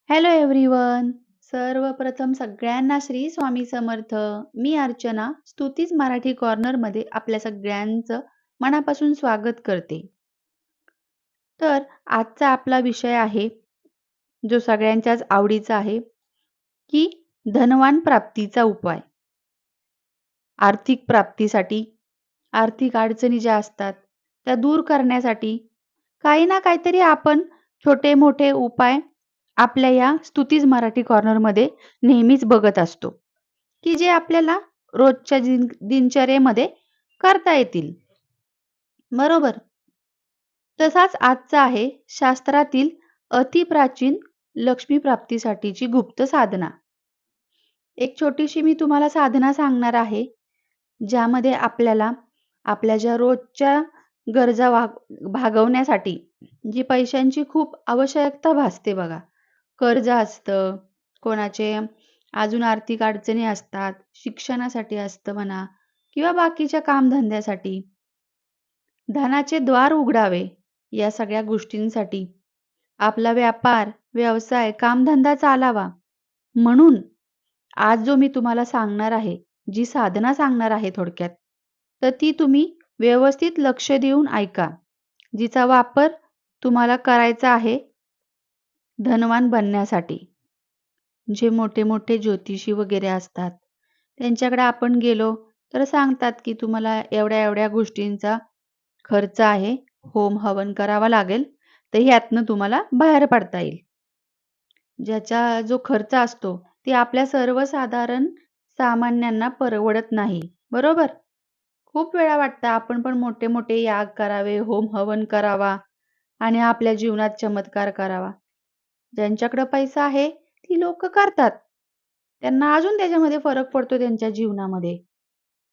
Hello everyone. सर्वप्रथम सगळ्यांना श्री स्वामी समर्थ. मी अर्चना स्तुतीज मराठी कॉर्नरमध्ये आपल्या सगळ्यांचं मनापासून स्वागत करते. तर आजचा आपला विषय आहे, जो सगळ्यांच्याच आवडीचा आहे, की धनवान प्राप्तीचा उपाय. आर्थिक प्राप्तीसाठी, आर्थिक अडचणी ज्या असतात, त्या दूर करण्यासाठी काही ना काहीतरी आपण छोटे-मोठे उपाय आपल्या या स्तुतीज मराठी कॉर्नरमध्ये नेहमीच बघत असतो, की जे आपल्याला रोजच्या दिनचर्येमध्ये करता येतील. बरोबर? तसाच आजचा आहे शास्त्रातील अतिप्राचीन लक्ष्मी प्राप्तीसाठीची गुप्त साधना. एक छोटीशी मी तुम्हाला साधना सांगणार आहे, ज्यामध्ये आपल्याला आपल्या ज्या रोजच्या गरजा भागवण्यासाठी जी पैशांची खूप आवश्यकता भासते बघा. कर्ज असतं, कोणाचे अजून आर्थिक अडचणी असतात, शिक्षणासाठी असतं म्हणा किंवा बाकीच्या कामधंद्यासाठी. धनाचे द्वार उघडावे या सगळ्या गोष्टींसाठी आपला व्यापार, व्यवसाय, कामधंदा चालावा म्हणून आज जो मी तुम्हाला सांगणार आहे, जी साधना सांगणार आहे थोडक्यात, तर ती तुम्ही व्यवस्थित लक्ष देऊन ऐका. जिचा वापर तुम्हाला करायचा आहे धनवान बनण्यासाठी. जे मोठे-मोठे ज्योतिषी वगैरे असतात, त्यांच्याकडे आपण गेलो तर सांगतात, की तुम्हाला एवढ्या-एवढ्या गोष्टींचा खर्च आहे, होम हवन करावा लागेल, तर ह्यातनं तुम्हाला बाहेर पडता येईल. ज्याचा जो खर्च असतो, ते आपल्या सर्वसाधारण सामान्यांना परवडत नाही. बरोबर? खूप वेळा वाटतं आपण पण मोठे-मोठे याग करावे, होम हवन करावा आणि आपल्या जीवनात चमत्कार करावा. ज्यांच्याकडे पैसा आहे, ती लोकं करतात. त्यांना अजून त्याच्यामध्ये फरक पडतो त्यांच्या जीवनामध्ये.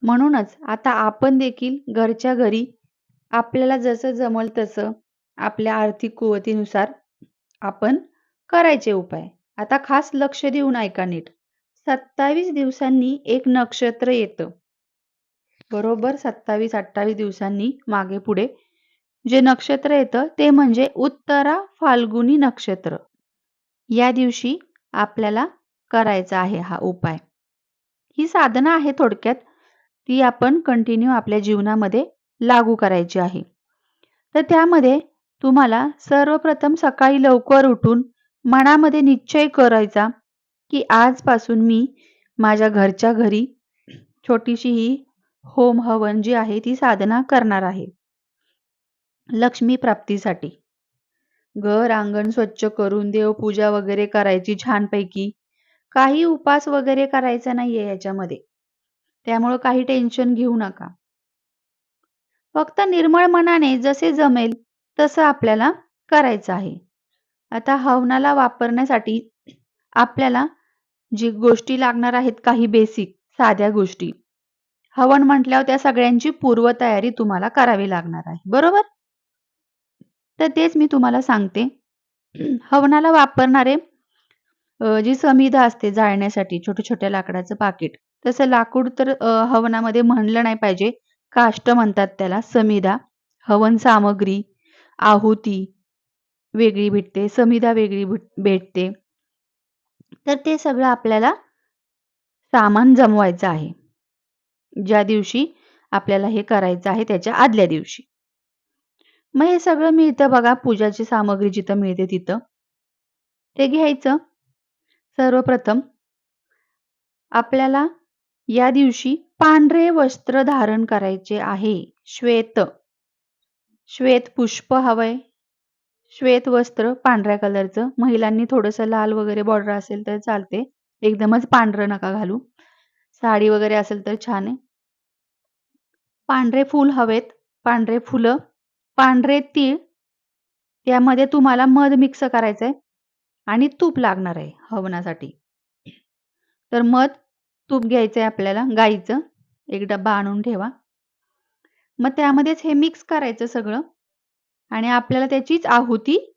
म्हणूनच आता आपण देखील घरच्या घरी आपल्याला जसं जमल तसं आपल्या आर्थिक कुवतीनुसार आपण करायचे उपाय. आता खास लक्ष देऊन ऐका नीट. 27 दिवसांनी एक नक्षत्र येतं. बरोबर 27-28 दिवसांनी मागे-पुढे जे नक्षत्र येतं ते म्हणजे उत्तरा फाल्गुनी नक्षत्र. या दिवशी आपल्याला करायचा आहे हा उपाय. ही साधना आहे थोडक्यात. ती आपण कंटिन्यू आपल्या जीवनामध्ये लागू करायची आहे. तर त्यामध्ये तुम्हाला सर्वप्रथम सकाळी लवकर उठून मनामध्ये निश्चय करायचा, की आजपासून मी माझ्या घरच्या घरी छोटीशी ही होम हवन जी आहे ती साधना करणार आहे. लक्ष्मी प्राप्तीसाठी. घर अंगण स्वच्छ करून देवपूजा वगैरे करायची छानपैकी. काही उपास वगैरे करायचा नाहीये याच्यामध्ये. त्यामुळं काही टेन्शन घेऊ नका. फक्त निर्मळ मनाने जसे जमेल तसं आपल्याला करायचं आहे. आता हवनाला वापरण्यासाठी आपल्याला जी गोष्टी लागणार आहेत काही बेसिक साध्या गोष्टी. हवन म्हटल्यावर त्या सगळ्यांची पूर्वतयारी तुम्हाला करावी लागणार आहे. बरोबर? तर तेच मी तुम्हाला सांगते. हवनाला वापरणारे जी समिधा असते जाळण्यासाठी छोट्या-छोट्या लाकडाचं पाकीट. तसं लाकूड तर हवनामध्ये म्हणलं नाही पाहिजे. काष्ट म्हणतात त्याला, समिधा, हवन सामग्री, आहुती वेगळी भेटते, समिधा वेगळी भेटते. तर ते सगळं आपल्याला सामान जमवायचं आहे. ज्या दिवशी आपल्याला हे करायचं आहे त्याच्या आदल्या दिवशी. मग हे सगळं मिळतं बघा पूजाची सामग्री जिथं मिळते तिथं. ते घ्यायचं सर्वप्रथम आपल्याला या दिवशी पांढरे वस्त्र धारण करायचे आहे. श्वेत. श्वेत पुष्प हवंय. श्वेत वस्त्र पांढऱ्या कलरचं. महिलांनी थोडंसं लाल वगैरे बॉर्डर असेल तर चालते. एकदमच पांढरं नका घालू. साडी वगैरे असेल तर छान आहे. पांढरे फूल हवेत. पांढरे फुलं. पांढरे तीळ. त्यामध्ये तुम्हाला मध मिक्स करायचंय आणि तूप लागणार आहे हवनासाठी. तर मध, तूप घ्यायचंय आपल्याला गाईचं. एक डब्बा आणून ठेवा. मग त्यामध्येच हे मिक्स करायचं सगळं आणि आपल्याला त्याचीच आहुती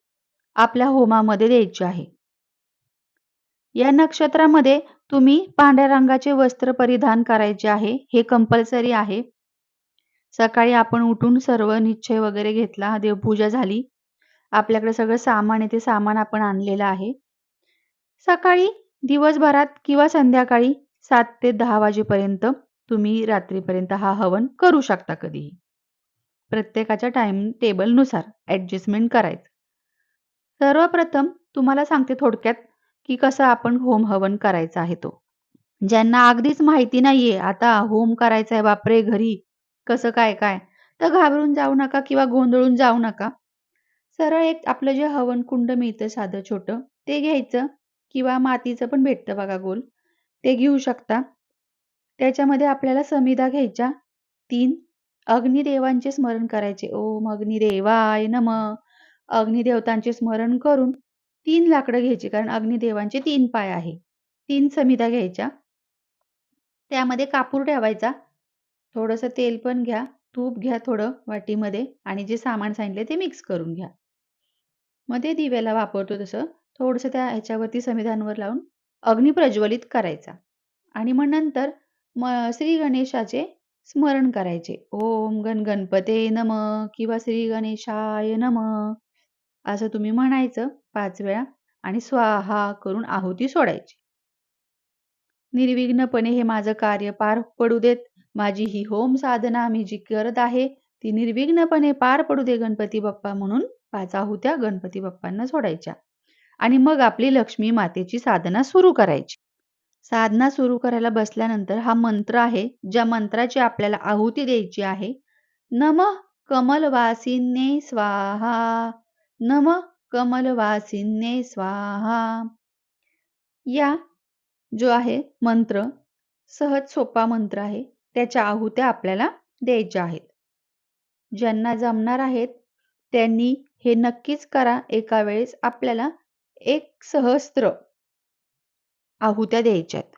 आपल्या होमामध्ये द्यायची आहे. या नक्षत्रामध्ये तुम्ही पांढऱ्या रंगाचे वस्त्र परिधान करायचे आहे. हे कंपल्सरी आहे. सकाळी आपण उठून सर्व निश्चय वगैरे घेतला, देवपूजा झाली. आपल्याकडे सगळं सामान आहे ते सामान आपण आणलेलं आहे. सकाळी, दिवसभरात किंवा संध्याकाळी 7 ते 10 वाजेपर्यंत तुम्ही रात्रीपर्यंत हा हवन करू शकता कधीही. प्रत्येकाच्या टाईम टेबलनुसार ॲडजस्टमेंट करायचं. सर्वप्रथम तुम्हाला सांगते थोडक्यात, की कसं आपण होम हवन करायचा आहे तो. ज्यांना अगदीच माहिती नाहीये, आता होम करायचा आहे बापरे घरी, कसं काय? तर घाबरून जाऊ नका किंवा गोंधळून जाऊ नका. सरळ एक आपलं जे हवन कुंड मिळतं साधं छोटं, ते घ्यायचं किंवा मातीचं पण भेटतं बघा गोल, ते घेऊ शकता. त्याच्यामध्ये आपल्याला समिधा घ्यायच्या 3. अग्निदेवांचे स्मरण करायचे. ओम अग्निदेवाय नमः. अग्निदेवतांचे स्मरण करून 3 लाकडं घ्यायची, कारण अग्निदेवांचे 3 पाय आहे. 3 समिधा घ्यायच्या. त्यामध्ये कापूर ठेवायचा. थोडंसं तेल पण घ्या, तूप घ्या थोडं वाटीमध्ये आणि जे सामान सांगितले ते मिक्स करून घ्या. मग ते दिव्याला वापरतो तसं थोडंसं त्या ह्याच्यावरती समिधांवर लावून अग्नी प्रज्वलित करायचा. आणि मग नंतर श्री गणेशाचे स्मरण करायचे. ओम गण गणपते नमः किंवा श्री गणेशाय नमः असं तुम्ही म्हणायचं 5 वेळा आणि स्वाहा करून आहुती सोडायची. निर्विघ्नपणे हे माझं कार्य पार पडू देत. माझी ही होम साधना मी जी करत आहे, ती निर्विघ्नपणे पार पडू दे गणपती बाप्पा म्हणून 5 आहुत्या गणपती बाप्पांना सोडायच्या. आणि मग आपली लक्ष्मी मातेची साधना सुरू करायची. साधना सुरू करायला बसल्यानंतर हा मंत्र आहे, ज्या मंत्राची आपल्याला आहुती द्यायची आहे. नमः कमलवासिन्ये स्वाहा, नमः कमलवासिन्ये स्वाहा. या जो आहे मंत्र, सहज सोपा मंत्र आहे. त्याच्या आहुत्या आपल्याला द्यायच्या आहेत. ज्यांना जमणार आहेत, त्यांनी हे नक्कीच करा. एका वेळेस आपल्याला 1 सहस्त्र आहुत्या द्यायच्या आहेत.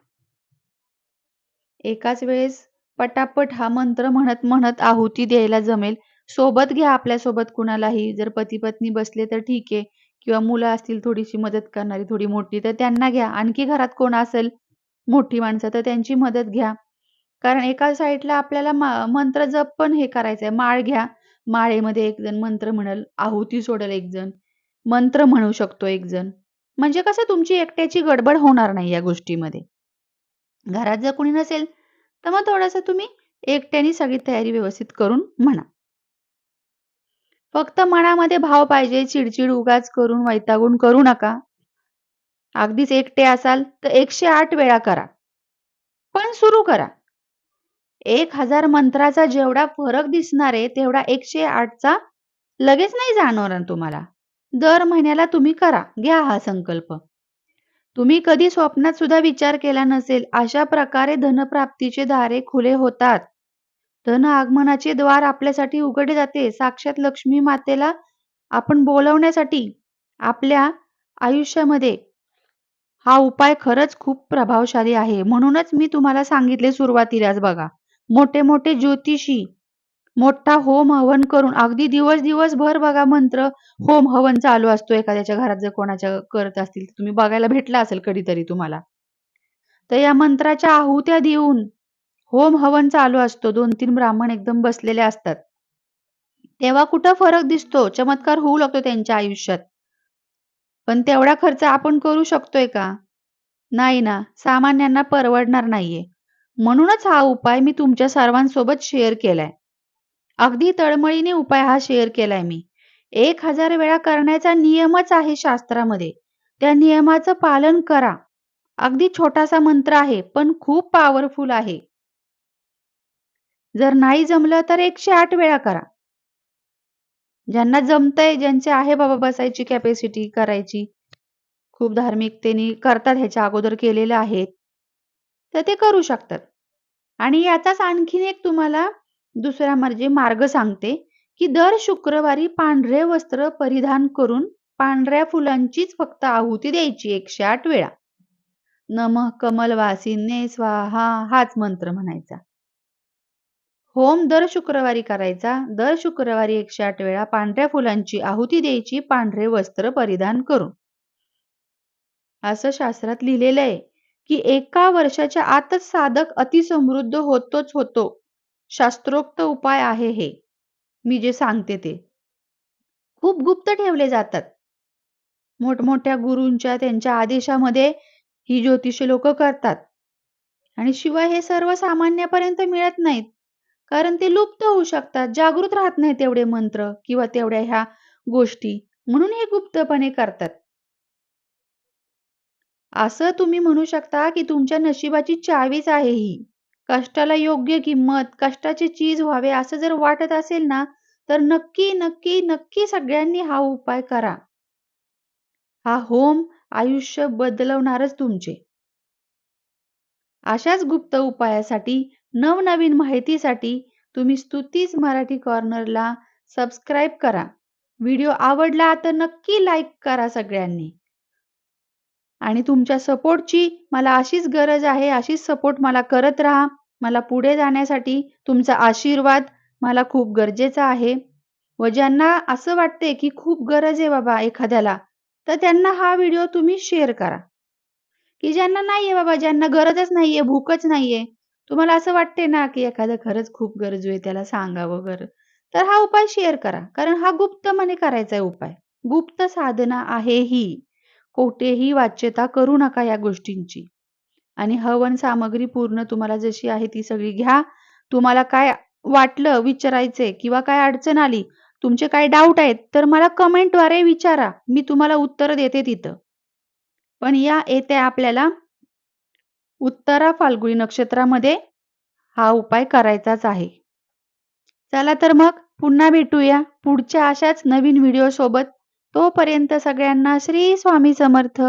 एकाच वेळेस पटापट हा मंत्र म्हणत आहुती द्यायला जमेल. सोबत घ्या आपल्यासोबत कुणालाही. जर पती-पत्नी बसले तर ठीक आहे किंवा मुलं असतील थोडीशी मदत करणारी थोडी मोठी तर त्यांना घ्या. आणखी घरात कोण असेल मोठी माणसं तर त्यांची मदत घ्या. कारण एका साईडला आपल्याला मंत्र जप पण हे करायचं आहे. माळ घ्या. माळेमध्ये एक जण मंत्र म्हणेल, आहुती सोडेल एक जण, मंत्र म्हणू शकतो एक जण. म्हणजे कसं तुमची एकट्याची गडबड होणार नाही या गोष्टीमध्ये. घरात जर कोणी नसेल, तर मग थोडंसं तुम्ही एकट्याने सगळी तयारी व्यवस्थित करून म्हणा. फक्त मनामध्ये भाव पाहिजे, चिडचिड उगाच करून वैतागून करू नका. अगदीच एकटे असाल तर 108 वेळा करा. पण सुरू करा. 1000 मंत्राचा जेवढा फरक दिसणार आहे, तेवढा 108चा लगेच नाही जाणवणार तुम्हाला. दर महिन्याला तुम्ही करा. घ्या हा संकल्प. तुम्ही कधी स्वप्नात सुद्धा विचार केला नसेल, अशा प्रकारे धनप्राप्तीचे दारे खुले होतात. धन आगमनाचे द्वार आपल्यासाठी उघडले जाते. साक्षात लक्ष्मी मातेला आपण बोलवण्यासाठी आपल्या आयुष्यामध्ये हा उपाय खरंच खूप प्रभावशाली आहे. म्हणूनच मी तुम्हाला सांगितले सुरुवातीलाच बघा. मोठे-मोठे ज्योतिषी मोठा होम हवन करून अगदी दिवसभर बघा मंत्र होम हवन चालू असतो एखाद्याच्या घरात जर कोणाच्या करत असतील तर तुम्ही बघायला भेटला असेल कधीतरी तुम्हाला. तर या मंत्राच्या आहुत्या देऊन होम हवन चालू असतो. 2-3 ब्राह्मण एकदम बसलेले असतात. तेव्हा कुठं फरक दिसतो, चमत्कार होऊ लागतो त्यांच्या आयुष्यात. पण तेवढा खर्च आपण करू शकतोय का? नाही ना, सामान्यांना परवडणार नाहीये. म्हणूनच हा उपाय मी तुमच्या सर्वांसोबत शेअर केलाय. अगदी तळमळीने उपाय हा शेअर केलाय मी. 1000 वेळा करण्याचा नियमच आहे शास्त्रामध्ये. त्या नियमाचं पालन करा. अगदी छोटासा मंत्र आहे, पण खूप पॉवरफुल आहे. जर नाही जमलं तर 108 वेळा करा. ज्यांना जमतंय, ज्यांचे आहे बाबा बसायची कॅपॅसिटी करायची, खूप धार्मिकतेने करतात, ह्याच्या अगोदर केलेले आहेत, तर ते करू शकतात. आणि याचाच आणखीन एक तुम्हाला दुसरा म्हणजे मार्ग सांगते, की दर शुक्रवारी पांढरे वस्त्र परिधान करून पांढऱ्या फुलांचीच फक्त आहुती द्यायची 108 वेळा. नमः कमलवासिन्ये स्वाहा हाच मंत्र म्हणायचा. होम दर शुक्रवारी करायचा. दर शुक्रवारी 108 वेळा पांढऱ्या फुलांची आहुती द्यायची पांढरे वस्त्र परिधान करून. असं शास्त्रात लिहिलेलं आहे, की एका वर्षाच्या आतच साधक अतिसमृद्ध होतोच होतो. शास्त्रोक्त उपाय आहे हे. मी जे सांगते ते. खूप गुप्त ठेवले जातात. मोठमोठ्या गुरूंच्या त्यांच्या आदेशामध्ये ही ज्योतिषी लोकं करतात. आणि शिवाय हे सर्वसामान्यापर्यंत मिळत नाहीत. कारण ते लुप्त होऊ शकतात. जागृत राहत नाहीत तेवढे मंत्र किंवा तेवढ्या ह्या गोष्टी. म्हणून हे गुप्तपणे करतात. असं तुम्ही म्हणू शकता, की तुमच्या नशिबाची चावीच आहे ही. कष्टाला योग्य किंमत, कष्टाची चीज व्हावे असं जर वाटत असेल ना, तर नक्की, नक्की, नक्की सगळ्यांनी हा उपाय करा. हा होम आयुष्य बदलवणारच तुमचे. अशाच गुप्त उपायासाठी, नवनवीन माहितीसाठी तुम्ही स्तुतीच मराठी कॉर्नरला सबस्क्राईब करा. व्हिडिओ आवडला तर नक्की लाईक करा सगळ्यांनी. आणि तुमच्या सपोर्टची मला अशीच गरज आहे. अशीच सपोर्ट मला करत राहा. मला पुढे जाण्यासाठी तुमचा आशीर्वाद मला खूप गरजेचा आहे. व ज्यांना असं वाटते, की खूप गरज आहे बाबा एखाद्याला, तर त्यांना हा व्हिडिओ तुम्ही शेअर करा. की ज्यांना नाहीये बाबा, ज्यांना गरजच नाहीये, भूकच नाहीये. तुम्हाला असं वाटते ना, की एखादं खरंच खूप गरजू आहे, त्याला सांगावं बरं. तर हा उपाय शेअर करा. कारण हा गुप्तपणे करायचा आहे उपाय. गुप्त साधना आहे ही. कोठेही वाच्यता करू नका या गोष्टींची. आणि हवन सामग्री पूर्ण तुम्हाला जशी आहे ती सगळी घ्या. तुम्हाला काय वाटलं विचारायचंय किंवा काय अडचण आली, तुमचे काही डाऊट आहेत, तर मला कमेंटद्वारे विचारा. मी तुम्हाला उत्तर देते तिथं. पण या येत्या आपल्याला उत्तरा फाल्गुनी नक्षत्रामध्ये हा उपाय करायचाच आहे. चला तर मग पुन्हा भेटूया पुढच्या अशाच नवीन व्हिडिओ सोबत. तोपर्यंत सगळ्यांना श्री स्वामी समर्थ.